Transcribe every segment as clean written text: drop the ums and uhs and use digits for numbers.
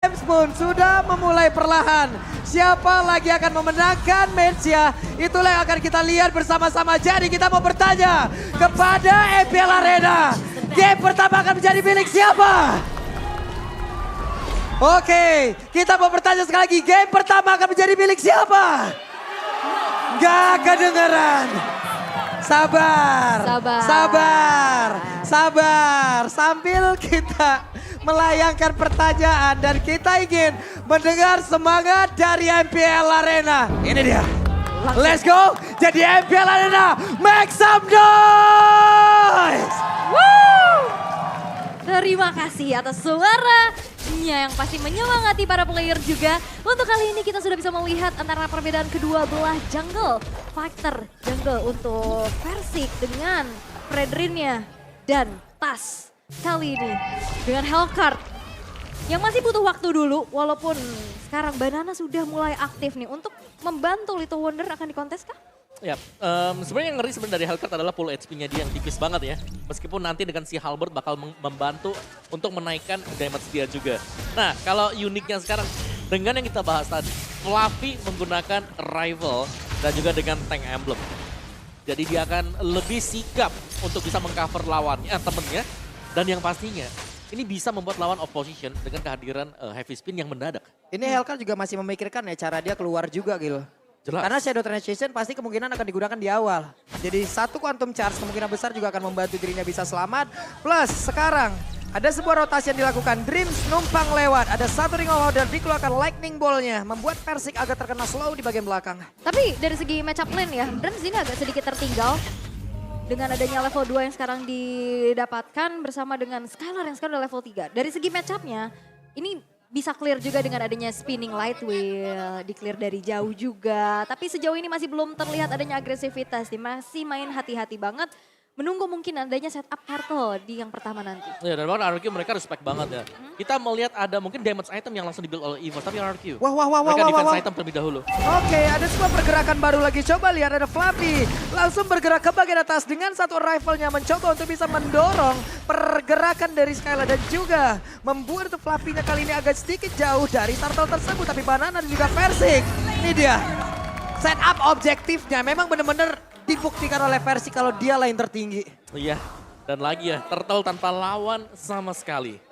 James Moon sudah memulai perlahan. Siapa lagi akan memenangkan match-nya? Itulah yang akan kita lihat bersama-sama. Jadi kita mau bertanya kepada MPL Arena. Game pertama akan menjadi milik siapa? Oke, kita mau bertanya sekali lagi. Game pertama akan menjadi milik siapa? Gak kedengeran. Sabar, Sabar. sabar, sabar. Sambil kita melayangkan pertanyaan dan kita ingin mendengar semangat dari MPL Arena. Ini dia. Let's go. Jadi MPL Arena, make some noise. Woo! Terima kasih atas suaranya yang pasti menyemangati para player juga. Untuk kali ini kita sudah bisa melihat antara perbedaan kedua belah jungle. Fighter jungle untuk Persik dengan Fredrinnya dan Tas. Kali ini dengan Hellcard yang masih butuh waktu dulu. Walaupun sekarang Banana sudah mulai aktif nih untuk membantu Little Wonder akan dikontes kah? Ya, sebenarnya yang ngeri sebenarnya dari Hellcard adalah full HP-nya dia yang tipis banget ya. Meskipun nanti dengan si Halberd bakal membantu untuk menaikkan damage dia juga. Nah, kalau uniknya sekarang dengan yang kita bahas tadi, Fluffy menggunakan Rival dan juga dengan Tank Emblem. Jadi dia akan lebih sigap untuk bisa mengcover lawannya, temennya. Dan yang pastinya, ini bisa membuat lawan opposition dengan kehadiran Heavy Spin yang mendadak. Ini Hellcard juga masih memikirkan ya cara dia keluar juga gitu. Jelas. Karena Shadow Transition pasti kemungkinan akan digunakan di awal. Jadi satu Quantum Charge kemungkinan besar juga akan membantu dirinya bisa selamat. Plus sekarang ada sebuah rotasi yang dilakukan. Dreams numpang lewat. Ada satu Ring of Honor dikeluarkan Lightning Ball-nya. Membuat Persik agak terkena slow di bagian belakang. Tapi dari segi matchup lane ya, Dreams ini agak sedikit tertinggal. Dengan adanya level 2 yang sekarang didapatkan bersama dengan Skylar yang sekarang udah level 3. Dari segi matchupnya, ini bisa clear juga dengan adanya spinning light wheel, di clear dari jauh juga. Tapi sejauh ini masih belum terlihat adanya agresivitas, masih main hati-hati banget. Menunggu mungkin adanya setup turtle di yang pertama nanti. Ya, dan bahkan RRQ mereka respect banget ya. Kita melihat ada mungkin damage item yang langsung dibuild oleh EVOS, tapi RRQ. Wah, wah, wah, wah, Mereka wah, defense wah. item terlebih dahulu. Oke, ada sebuah pergerakan baru lagi. Coba lihat ada Fluffy. Langsung bergerak ke bagian atas dengan satu rivalnya. Mencoba untuk bisa mendorong pergerakan dari Skylar. Dan juga membuat Fluffy-nya kali ini agak sedikit jauh dari turtle tersebut. Tapi Banana dan juga Persik. Ini dia. Setup objektifnya memang benar-benar dibuktikan oleh Persik kalau dia lane tertinggi. Iya, dan lagi ya, Turtle tanpa lawan sama sekali.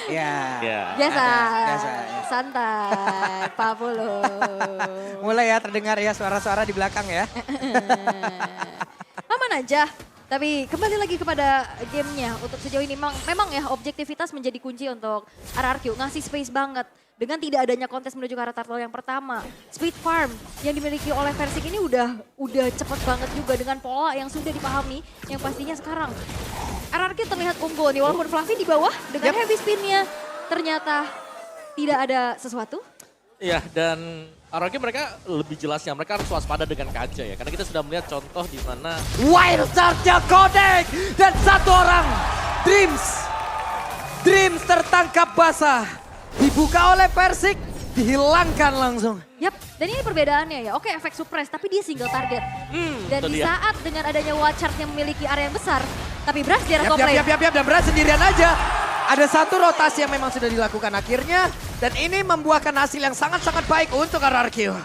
Ya. Ya. Biasa, biasa, ya. santai, Pak Polo. Mulai ya terdengar ya suara-suara di belakang ya. Aman aja. Tapi kembali lagi kepada gamenya. Untuk sejauh ini memang ya objektivitas menjadi kunci untuk RRQ. Ngasih space banget. Dengan tidak adanya kontes menuju ke arah turtle yang pertama. Speed farm yang dimiliki oleh Persik ini udah cepet banget juga dengan pola yang sudah dipahami. Yang pastinya sekarang RRQ terlihat unggul nih. Walaupun Fluffy di bawah dengan heavy spinnya. Ternyata tidak ada sesuatu. Iya, dan RRQ mereka lebih jelasnya, mereka harus waspada dengan Kaja ya. Karena kita sudah melihat contoh di mana Wild Charge-nya Kodak dan satu orang Dreams tertangkap basah. Dibuka oleh Persik, dihilangkan langsung. Yap, dan ini perbedaannya ya. Oke, efek suppress, tapi dia single target. Dan itu di dia. saat dengan adanya Wild Charge yang memiliki area yang besar, tapi Brass di area top lane. Yap, dan berat sendirian aja. Ada satu rotasi yang memang sudah dilakukan akhirnya. Dan ini membuahkan hasil yang sangat-sangat baik untuk RRQ.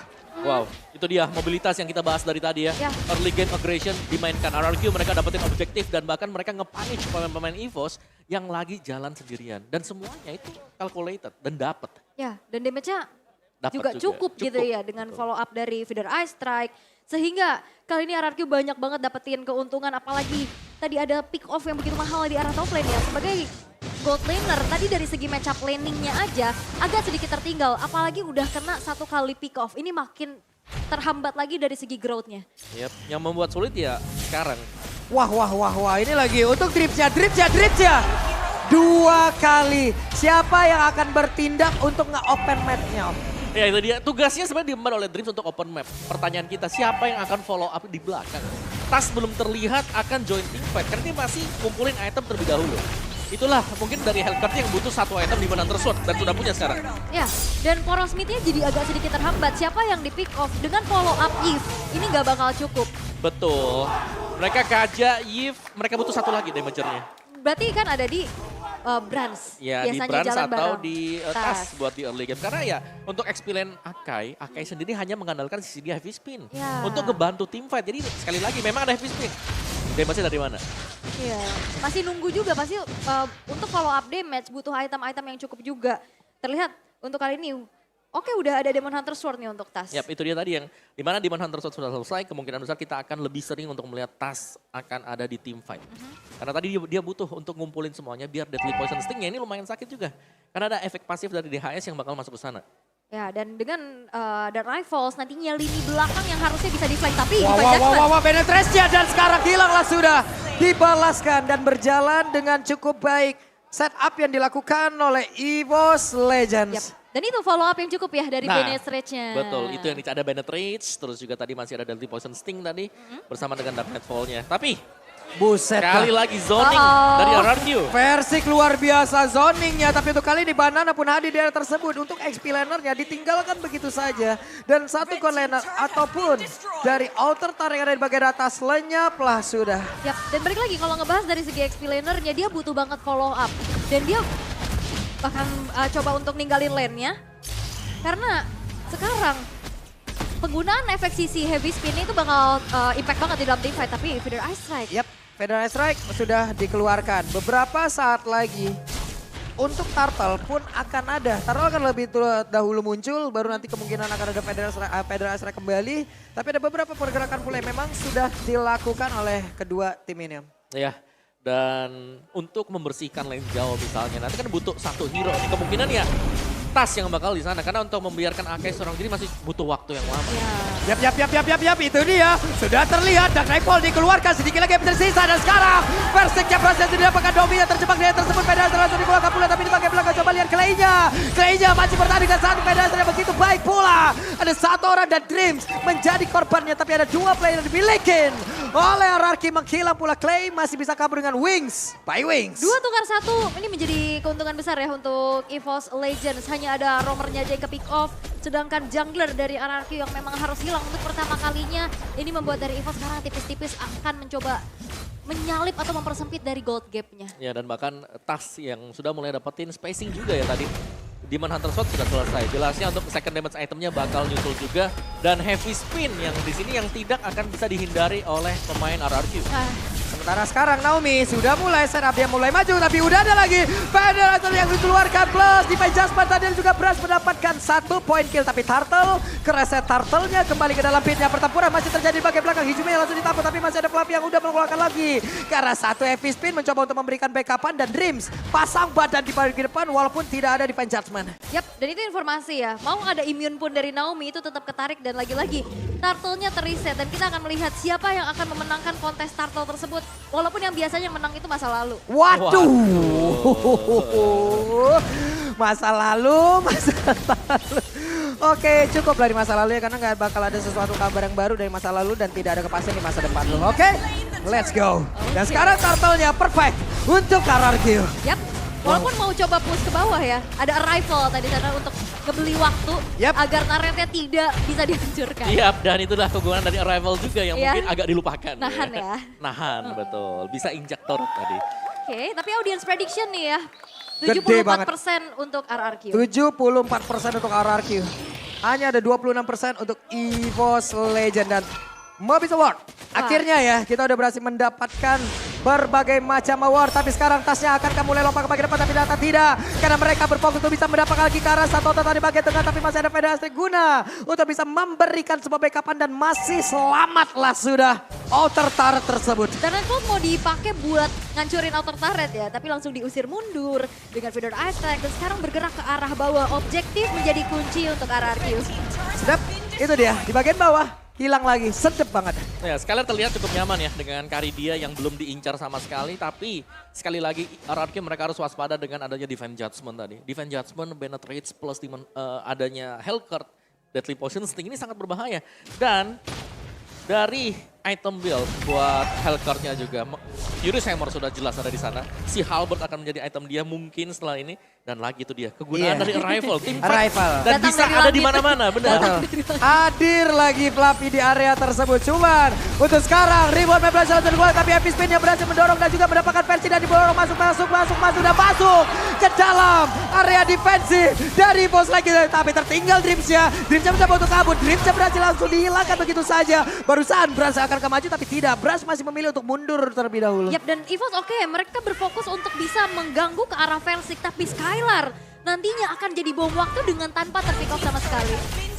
wow, itu dia mobilitas yang kita bahas dari tadi ya. Ya. Early game aggression dimainkan RRQ, mereka dapetin objektif dan bahkan mereka nge-punish pemain-pemain EVOS yang lagi jalan sendirian. Dan semuanya itu calculated dan dapet. Ya, dan damage-nya Dapat juga cukup gitu ya dengan follow up dari Feeder Ice Strike. Sehingga kali ini RRQ banyak banget dapetin keuntungan, apalagi tadi ada pick off yang begitu mahal di arah top lane ya. Sebagai gold laner, tadi dari segi matchup laningnya aja agak sedikit tertinggal. Apalagi udah kena satu kali pick off, ini makin terhambat lagi dari segi growth-nya. Yep. Yang membuat sulit ya sekarang. Wah, ini lagi untuk Dripsnya. Dua kali. Siapa yang akan bertindak untuk nge-open map-nya, Om? Ya itu dia, tugasnya sebenarnya diemban oleh Dreams untuk open map. Pertanyaan kita, siapa yang akan follow up di belakang? Tas belum terlihat akan join team fight, karena ini masih kumpulin item terlebih dahulu. Itulah mungkin dari Hellcard yang butuh satu item di mana tersword dan sudah punya sekarang. Ya, dan poros mid-nya jadi agak sedikit terhambat. Siapa yang di pick off dengan follow up Eve, ini gak bakal cukup. Betul. Mereka Kaja, Yves, mereka butuh satu lagi damagernya. Berarti kan ada di Brands. Ya di Biasanya Brands jalan atau bareng. di Tas buat di early game. Karena ya untuk XP lane Akai sendiri hanya mengandalkan sisi dia heavy spin. Ya. Untuk ngebantu tim fight. Jadi sekali lagi memang ada heavy spin. Damage-nya dari mana? Iya, masih nunggu juga pasti untuk follow up damage butuh item-item yang cukup juga. Terlihat untuk kali ini, oke udah ada Demon Hunter Sword nih untuk Tas. Yap, itu dia tadi yang dimana Demon Hunter Sword sudah selesai, kemungkinan besar kita akan lebih sering untuk melihat Tas akan ada di team fight. Karena tadi dia butuh untuk ngumpulin semuanya biar Deadly Poison Sting-nya ini lumayan sakit juga. Karena ada efek pasif dari DHS yang bakal masuk ke sana. Ya, dan dengan Dark Rivals nantinya lini belakang yang harusnya bisa di-flank. Tapi Wah, penetrasinya dan sekarang hilanglah sudah. Dibalaskan dan berjalan dengan cukup baik. Setup yang dilakukan oleh EVOS Legends. Dan itu follow up yang cukup ya dari Bennett Rage-nya. Betul, itu yang ada Bennett Rage, terus juga tadi masih ada Deadly Poison Sting tadi bersama dengan Dark Nightfall-nya. Tapi Buset. sekali lagi zoning dari RRQ. Versik luar biasa zoningnya, tapi untuk kali ini Banana pun hadir di area tersebut untuk XP lanernya ditinggalkan begitu saja. Dan satu core laner ataupun dari outer tar yang ada di bagian atas lenyaplah sudah. Yap, dan balik lagi kalau ngebahas dari segi XP lanernya dia butuh banget follow up. Dan dia bahkan coba untuk ninggalin lane-nya. Karena sekarang penggunaan efek sisi heavy spin itu bakal impact banget di dalam team fight. Tapi Feather Ice Strike. Yap, Feather Ice Strike sudah dikeluarkan. Beberapa saat lagi untuk Turtle pun akan ada. Turtle akan lebih dahulu muncul, baru nanti kemungkinan akan ada Feather Ice Strike kembali. Tapi ada beberapa pergerakan pula yang memang sudah dilakukan oleh kedua tim ini. Ya, dan untuk membersihkan lane jauh misalnya, nanti kan butuh satu hero. Nih, kemungkinan ya Tas yang bakal di sana. Karena untuk membiarkan Akai seorang diri masih butuh waktu yang lama. Yap, itu dia. Sudah terlihat Dark Nightfall dikeluarkan, sedikit lagi yang tersisa. Dan sekarang Versiknya berhasil didapatkan Dominya terjebak di tersebut. Pedal langsung dikeluarkan pula, tapi di bagian belakang coba lihat Clay-nya masih bertahan dengan satu Pedal yang begitu baik pula. Ada satu orang dan Dreams menjadi korbannya, tapi ada dua player yang dimiliki oleh RRQ. Menghilang pula Clay, masih bisa kabur dengan Wings. By Wings. 2 tukar 1, ini menjadi keuntungan besar ya untuk EVOS Legends. Hanya ada roamernya aja yang ke pick off, sedangkan jungler dari RRQ yang memang harus hilang untuk pertama kalinya. Ini membuat dari EVOS sekarang tipis-tipis akan mencoba menyalip atau mempersempit dari gold gap-nya. Ya, dan bahkan Tas yang sudah mulai dapetin spacing juga ya tadi. Demon Hunter Sword sudah selesai. Jelasnya untuk second damage itemnya bakal nyusul juga. Dan heavy spin yang di sini yang tidak akan bisa dihindari oleh pemain RRQ. Sementara sekarang Naomi sudah mulai setup, dia mulai maju, tapi udah ada lagi Federator yang dikeluarkan plus Defense Jasper tadi juga berhasil mendapatkan 1 poin kill. Tapi Turtle, kereset Turtle-nya kembali ke dalam pitnya. Pertempuran masih terjadi di bagian belakang, Hijumi langsung ditampuk, tapi masih ada Fluffy yang udah mengeluarkan lagi. Karena satu heavy spin mencoba untuk memberikan backupan dan Dreams pasang badan di bagian depan walaupun tidak ada Defense Judgment. Yap, dan itu informasi ya. Mau ada immune pun dari Naomi itu tetap ketarik dan lagi-lagi Turtle-nya terreset. Dan kita akan melihat siapa yang akan memenangkan kontes Turtle tersebut. Walaupun yang biasanya menang itu masa lalu. Waduh. Masa lalu. Oke, cukup dari masa lalu ya, karena nggak bakal ada sesuatu kabar yang baru dari masa lalu dan tidak ada kepastian di masa depan lo. Oke, let's go. Dan sekarang Turtle-nya perfect untuk RRQ. Yap, walaupun mau coba push ke bawah ya. Ada arrival tadi sana untuk ngebeli waktu agar turretnya tidak bisa dihancurkan. Iya, dan itulah kegunaan dari Arrival juga yang mungkin agak dilupakan. Nahan ya. Nahan, betul. Bisa injak turret tadi. Oke, tapi audience prediction nih ya. Gede 74% untuk RRQ. 74% untuk RRQ. Hanya ada 26% untuk EVOS Legend dan Mobis Award. Akhirnya ya, kita udah berhasil mendapatkan berbagai macam award. Tapi sekarang tasnya akan mulai lompat ke bagian depan, tapi ternyata tidak. Karena mereka berfokus untuk bisa mendapatkan lagi ke arah satu di bagian tengah. Tapi masih ada Federasi guna untuk bisa memberikan sebuah backupan dan masih selamatlah sudah outer turret tersebut. Dan Nightfall mau dipakai buat ngancurin outer turret ya. Tapi langsung diusir mundur dengan Feather Ice Strike. Dan sekarang bergerak ke arah bawah. Objektif menjadi kunci untuk RRQ. Sedap, itu dia di bagian bawah. Hilang lagi, sedep banget. Ya, Skylar terlihat cukup nyaman ya dengan carry dia yang belum diincar sama sekali. Tapi sekali lagi RRQ mereka harus waspada dengan adanya Defense Judgment tadi. Defense Judgment, Bennett Rage plus adanya Hellcurt, Deadly Poison Sting ini sangat berbahaya. Dan dari item build buat Hellcurt-nya juga. Furious Hammer sudah jelas ada di sana. Si Halberd akan menjadi item dia mungkin setelah ini. Dan lagi itu dia, kegunaan Iya. dari Arrival. Tim Arrival. Dan Datang bisa dari ada di langit. mana-mana, benar. Hadir lagi Fluffy di area tersebut. Cuman untuk sekarang Reborn map berhasil keluar tapi Epic Spin yang berhasil mendorong dan juga mendapatkan versi dan diborong masuk dan masuk ke dalam area defensif dari bos lagi. Tapi tertinggal Dreamsnya. Dreamsnya mencoba untuk kabur. Dreamsnya berhasil langsung dihilangkan begitu saja. Barusan Brans akan maju tapi tidak. Brans masih memilih untuk mundur terlebih dahulu. Yap, dan EVOS oke, mereka berfokus untuk bisa mengganggu ke arah Versik, tapi Skylar nantinya akan jadi bom waktu dengan tanpa terpick off sama sekali.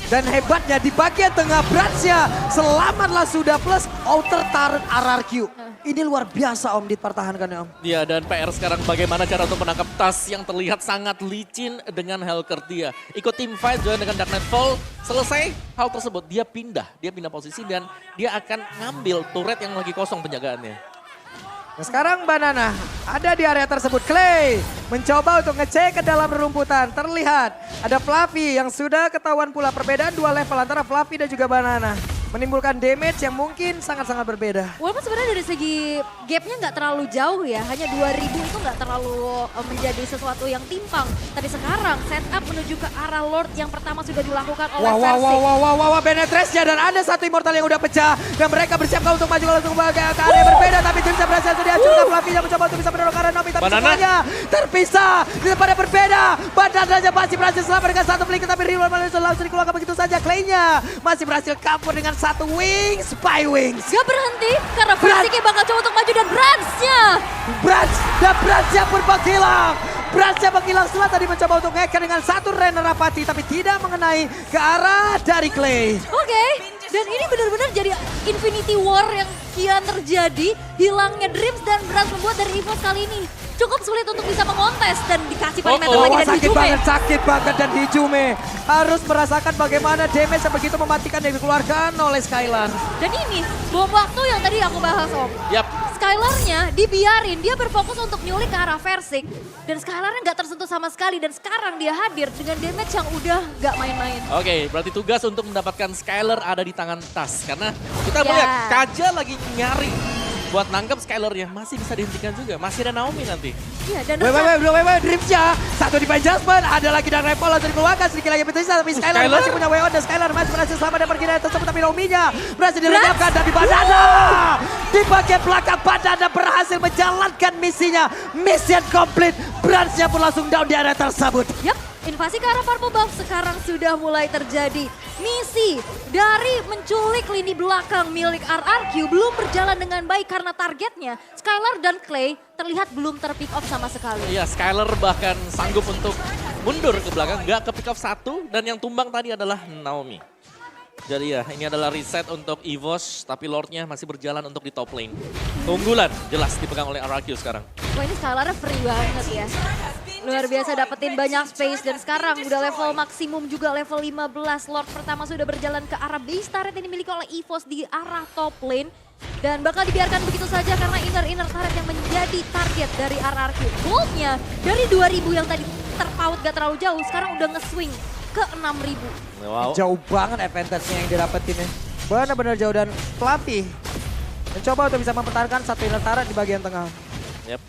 Dan hebatnya di bagian tengah Bransnya selamatlah sudah plus outer turret RRQ. Ini luar biasa Om dipertahankan ya Om. Ya, dan PR sekarang bagaimana cara untuk menangkap Tas yang terlihat sangat licin dengan Hellcurt dia. Ikut team fight join dengan Dark Nightfall. Selesai hal tersebut dia pindah posisi dan dia akan ngambil turret yang lagi kosong penjagaannya. Nah, sekarang Banana ada di area tersebut. Clay mencoba untuk ngecek ke dalam rerumputan. Terlihat ada Fluffy yang sudah ketahuan pula perbedaan dua level antara Fluffy dan juga Banana. Menimbulkan damage yang mungkin sangat-sangat berbeda. Walaupun sebenarnya dari segi gapnya nggak terlalu jauh ya, hanya 2000 itu nggak terlalu menjadi sesuatu yang timpang. Tapi sekarang setup menuju ke arah Lord yang pertama sudah dilakukan oleh Versik. Wah, penetrasinya dan ada satu immortal yang udah pecah. Dan mereka bersiapkan untuk maju langsung ke area berbeda. Tapi Dreamsnya berhasil sudah dihancurkan. Fluffy yang mencoba untuk bisa mendorong ke arah Nomi. Tapi Banana. semuanya terpisah. Di tempat yang berbeda. Banana saja masih berhasil selamat dengan satu flicker. Tapi Real langsung dikeluarkan begitu saja. Clay-nya masih berhasil kabur dengan satu wings. Spy wings. Gak berhenti karena Versiknya bakal coba untuk maju dan Bransnya. Bransnya pun menghilang. Bransnya menghilang setelah tadi mencoba untuk nge-care dengan satu Renner Rapati. Tapi tidak mengenai ke arah dari Clay. Oke, dan ini benar-benar jadi Infinity War yang kian terjadi. Hilangnya Dreams dan Brans membuat dari EVOS kali ini cukup sulit untuk bisa mengontes. Dan dikasih perimeter lagi dan Hijume. Sakit banget dan Hijume harus merasakan bagaimana damage yang begitu mematikan yang dikeluarkan oleh Skylar. Dan ini bom waktu yang tadi aku bahas Om. Yap. Skylarnya dibiarin, dia berfokus untuk nyulik ke arah Versik. Dan Skylarnya nggak tersentuh sama sekali. Dan sekarang dia hadir dengan damage yang udah nggak main-main. Oke, berarti tugas untuk mendapatkan Skylar ada di tangan Tas. Karena kita Ya. melihat Kaja lagi nyari buat nangkep Skylar-nya. Masih bisa dihentikan juga, masih ada Naomi nanti. Iya, dan Dreamsnya satu defense adjustment, ada lagi dan Ripple langsung dikeluarkan sedikit lagi berteisa tapi Skylar Skylar? masih punya way on dan Skylar masih berhasil selamat dan pergi dari tersebut tapi Naomi-nya berhasil dilenyapkan dan di Banana di bagian belakang Banana berhasil menjalankan misinya, mission complete. Bransnya pun langsung down di area tersebut. Yap, invasi ke arah Purple Buff sekarang sudah mulai terjadi. Misi dari menculik lini belakang milik RRQ belum berjalan dengan baik karena targetnya Skylar dan Clay terlihat belum terpick off sama sekali. Iya, Skylar bahkan sanggup untuk mundur ke belakang, nggak ke pick off satu. Dan yang tumbang tadi adalah Naomi. Jadi ya, ini adalah reset untuk EVOS, tapi Lordnya masih berjalan untuk di top lane. Keunggulan jelas dipegang oleh RRQ sekarang. Wah, ini Skylarnya free banget ya. Luar biasa dapetin banyak space dan sekarang udah level maksimum juga level 15. Lord pertama sudah berjalan ke arah base turret yang dimiliki oleh EVOS di arah top lane. Dan bakal dibiarkan begitu saja karena inner turret yang menjadi target dari RRQ. Goldnya dari 2000 yang tadi terpaut gak terlalu jauh, sekarang udah nge-swing ke 6000. Wow. Jauh banget advantage-nya yang didapetin ya. Benar-benar jauh dan Fluffy mencoba untuk bisa mempertahankan satu inner turret di bagian tengah. Yep.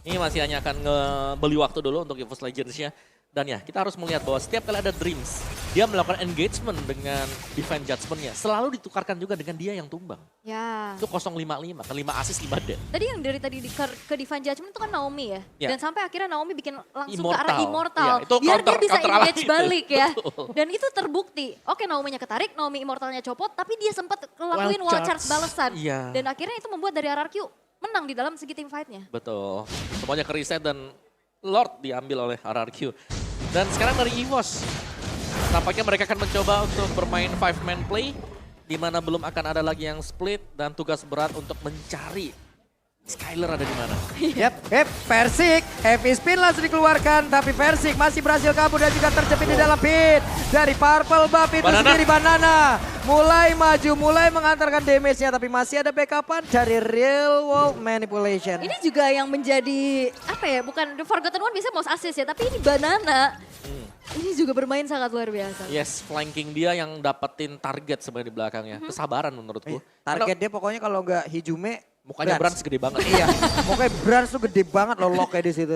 Ini masih hanya akan ngebeli waktu dulu untuk EVOS Legends-nya. Dan ya, kita harus melihat bahwa setiap kali ada Dreams, dia melakukan engagement dengan Divine Judgment-nya. Selalu ditukarkan juga dengan dia yang tumbang. Ya. Itu 055, kan 5 assist 5 dead. Tadi yang dari tadi ke Divine Judgment itu kan Naomi ya. Ya. Dan sampai akhirnya Naomi bikin langsung Immortal. ke arah Immortal. Ya, itu biar dia counter- bisa counter engage alami. balik ya. Betul. Dan itu terbukti. Oke, Naomi-nya ketarik, Naomi Immortalnya copot, tapi dia sempat ngelakuin Wild wall charge. charge balasan. Iya. Dan akhirnya itu membuat dari RRQ menang di dalam segi team fight-nya. Betul. Semuanya ke reset dan Lord diambil oleh RRQ. Dan sekarang dari EVOS, tampaknya mereka akan mencoba untuk bermain 5-man play, di mana belum akan ada lagi yang split dan tugas berat untuk mencari Skylar ada di mana. Versik, heavy spin langsung dikeluarkan, tapi Versik masih berhasil kabur dan juga terjepit di dalam pit. Dari Purple Buff itu Banana. sendiri Banana. Mulai maju, mulai mengantarkan damage-nya, tapi masih ada backupan dari Real World Manipulation. Ini juga yang menjadi, apa ya, bukan The Forgotten One biasanya most assist ya, tapi ini Banana. ini juga bermain sangat luar biasa. Yes, flanking dia yang dapetin target sebenarnya di belakangnya. Kesabaran menurutku. Target dia pokoknya kalau nggak Hijume, Mukanya Brans gede banget. Iya, pokoknya Brans tuh gede banget loh locknya di situ.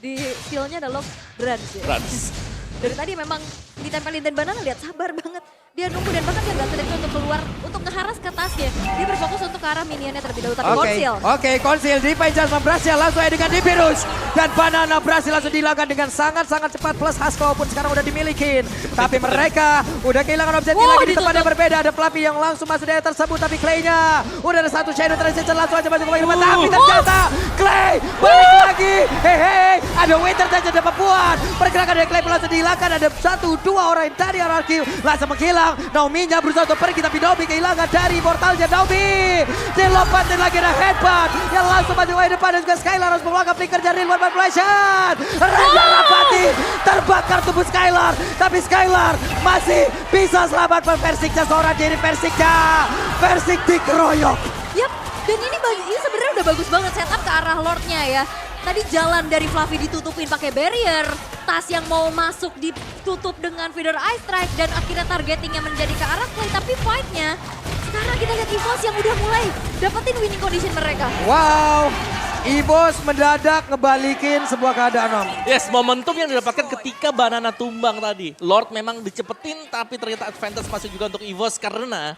Di skillnya ada lock Brans ya. Brans. Dari tadi memang ditempelin dan Banana lihat sabar banget. Dia nunggu dan bahkan dia nggak selektif untuk keluar, untuk ngeharas ke tasnya. Dia berfokus untuk ke arah minionnya terlebih dahulu. Tapi Konsil. Oke, Konsil di Jasmine berhasil langsung aja dengan Dipirus. Dan Banana berhasil langsung dilakukan dengan sangat-sangat cepat. Plus Hasko pun sekarang udah dimilikin. Tapi mereka udah kehilangan objektif lagi di tempat yang berbeda. Ada Fluffy yang langsung masuk dari tersebut. Tapi Clay-nya udah ada satu Shadow Transition langsung aja masuk ke bagian depan. Tapi ternyata Clay balik lagi. Hehe, ada Winter dan ada Papuan. Pergerakan dari Clay langsung dihilang. Ada 1-2 orang dari RRQ langsung menghilang. Naomi-nya berusaha untuk pergi tapi Naomi kehilangan dari portalnya. Naomi dilompatin lagi ada headbutt yang langsung maju ke depan dan juga Skylar harus mengeluarkan flicker dari luar manipulation. Raja Rapati terbakar tubuh Skylar tapi Skylar masih bisa selamatkan Versiknya seorang diri Versik dikeroyok. Yap, dan ini sebenarnya udah bagus banget setup ke arah Lordnya ya. Tadi jalan dari Fluffy ditutupin pakai barrier, Tas yang mau masuk ditutup dengan feeder Ice Strike dan akhirnya targetingnya menjadi ke arah Clay. Tapi fightnya sekarang kita lihat EVOS yang udah mulai dapetin winning condition mereka. Wow, EVOS mendadak ngebalikin sebuah keadaan, Om. Yes, momentum yang didapatkan ketika Banana tumbang tadi. Lord memang dicepetin tapi ternyata advantage masih juga untuk EVOS karena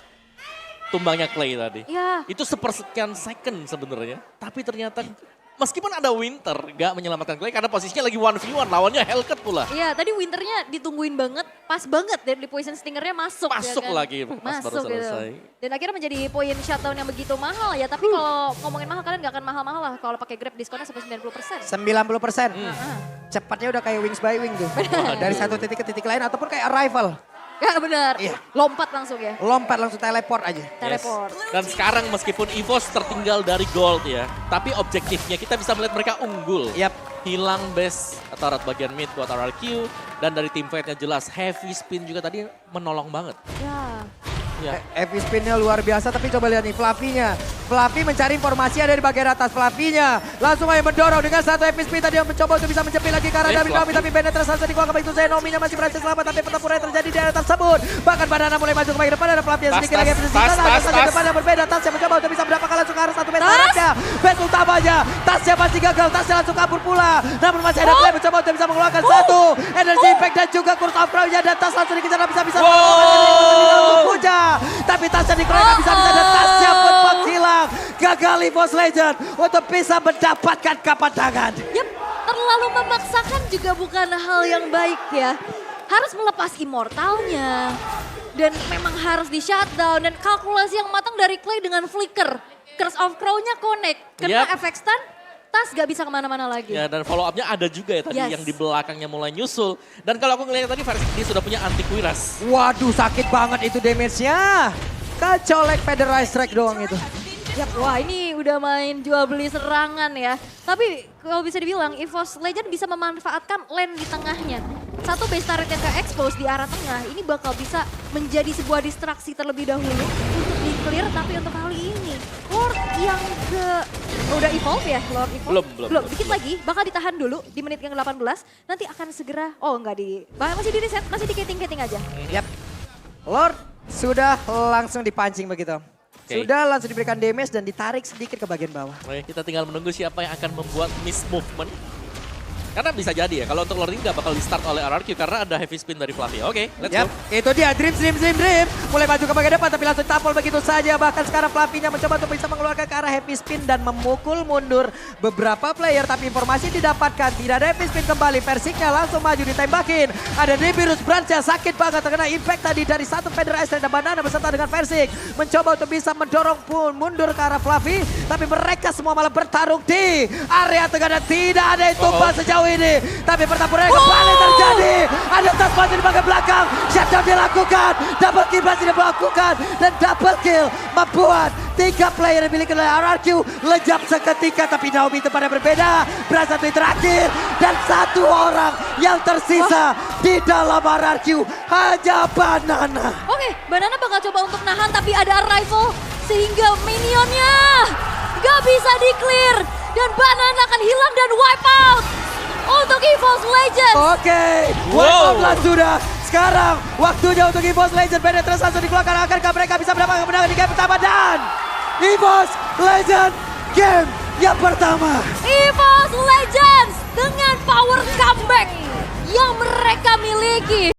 tumbangnya Clay tadi. Ya. Itu sepersekian second sebenarnya. Tapi ternyata meskipun ada Winter gak menyelamatkan Clay karena posisinya lagi 1v1 lawannya Hellcat pula. Iya, tadi Winternya ditungguin banget, pas banget dan di poison stingernya masuk. Masuk ya kan? lagi pas baru selesai. Gitu. Dan akhirnya menjadi poin shutdown yang begitu mahal ya. Tapi kalau ngomongin mahal kalian gak akan mahal-mahal lah kalau pakai Grab diskonnya sampai 90%. 90%. Cepatnya udah kayak Wings by Wing tuh. Dari satu titik ke titik lain ataupun kayak Arrival. Ya benar, Iya. lompat langsung ya. Lompat langsung teleport aja. Teleport. Dan sekarang meskipun EVOS tertinggal dari gold ya, tapi objektifnya kita bisa melihat mereka unggul. Yap. Hilang base atau bagian mid buat RRQ, dan dari team fight-nya jelas Heavy Spin juga tadi menolong banget. Ya. Ya. Heavy spin-nya luar biasa tapi coba lihat nih Fluffy-nya. Fluffy mencari informasi ada di bagian atas Fluffy-nya. Langsung aja mendorong dengan satu heavy spin tadi yang mencoba untuk bisa menjepit lagi ke arah David Naomi. Tapi Benetra langsung dikeluarkan begitu saja. Naomi-nya masih berhasil selamat tapi pertempuran yang terjadi di area tersebut. Bahkan Banana mulai maju ke bagian depan ada Fluffy yang sedikit lagi bersisa. Tas di depan yang berbeda. Tas yang mencoba untuk bisa mendapatkan langsung ke arah satu base targetnya. Base utamanya. Tasnya masih gagal. Tasnya langsung kabur pula. Namun masih ada Clay mencoba untuk bisa mengeluarkan satu. Energy impact dan juga Curse of Crown-nya. Dan Tas langsung dikejar bisa-bisa. Tapi tasnya dikeroyok bisa-bisa dan tasnya pun menghilang. Gagal EVOS Legend untuk bisa mendapatkan kapan tangan. Yap, terlalu memaksakan juga bukan hal yang baik ya. Harus melepas immortalnya. Dan memang harus di shutdown. Dan kalkulasi yang matang dari Clay dengan flicker. Curse of Crown-nya connect. Kena efek stun. Tas gak bisa kemana-mana lagi. Ya, dan follow up-nya ada juga ya tadi yang di belakangnya mulai nyusul. Dan kalau aku ngelihat tadi versi dia sudah punya anti kuiras. Waduh sakit banget itu damage-nya. Kecolek Federalized Strike doang itu. Yap, wah ini udah main jual beli serangan ya. Tapi kalau bisa dibilang EVOS Legend bisa memanfaatkan lane di tengahnya. Satu base turret yang ke-expose di arah tengah ini bakal bisa menjadi sebuah distraksi terlebih dahulu untuk di-clear. Tapi untuk kali ini Lord yang udah evolve ya, Lord evolve. Belum. Dikit lagi, bakal ditahan dulu di menit yang 18. Nanti akan segera, masih di reset, masih di keting-keting aja. Yap, Lord sudah langsung dipancing begitu. Sudah langsung diberikan damage dan ditarik sedikit ke bagian bawah. Oke, kita tinggal menunggu siapa yang akan membuat miss movement. Karena bisa jadi ya, kalau untuk Lord ini gak bakal di start oleh RRQ karena ada heavy spin dari Fluffy. Oke, let's go. Itu dia Dream. Mulai maju ke bagian depan tapi langsung tampol begitu saja. Bahkan sekarang Fluffy-nya mencoba untuk bisa mengeluarkan ke arah heavy spin dan memukul mundur beberapa player. Tapi informasi didapatkan, tidak ada heavy spin kembali. Versiknya langsung maju ditembakin. Ada Debirus Branch yang sakit banget terkena impact tadi dari satu Feder Ice dan Banana beserta dengan Versik. Mencoba untuk bisa mendorong pun mundur ke arah Fluffy. Tapi mereka semua malah bertarung di area tengah dan tidak ada yang tumpah sejauh ini. Tapi pertempuran kembali terjadi. Ada Tas maju di bagian belakang. Shutdown dilakukan. Double kill masih dilakukan. Dan double kill membuat 3 player yang dimiliki oleh RRQ lejap seketika. Tapi Naomi itu pada berbeda. Berasa terakhir. Dan satu orang yang tersisa di dalam RRQ hanya Banana. Oke, Banana bakal coba untuk nahan tapi ada arrival sehingga minionnya gak bisa di-clear. Dan Banana akan hilang dan wipe out. Untuk untuk EVOS Legends. Oke, Wow. One sudah. Sekarang waktunya untuk EVOS Legends. Penetrasi langsung dikeluarkan. Akankah mereka bisa mendapatkan kemenangan di game pertama? Dan EVOS Legends game yang pertama. EVOS Legends dengan power comeback yang mereka miliki.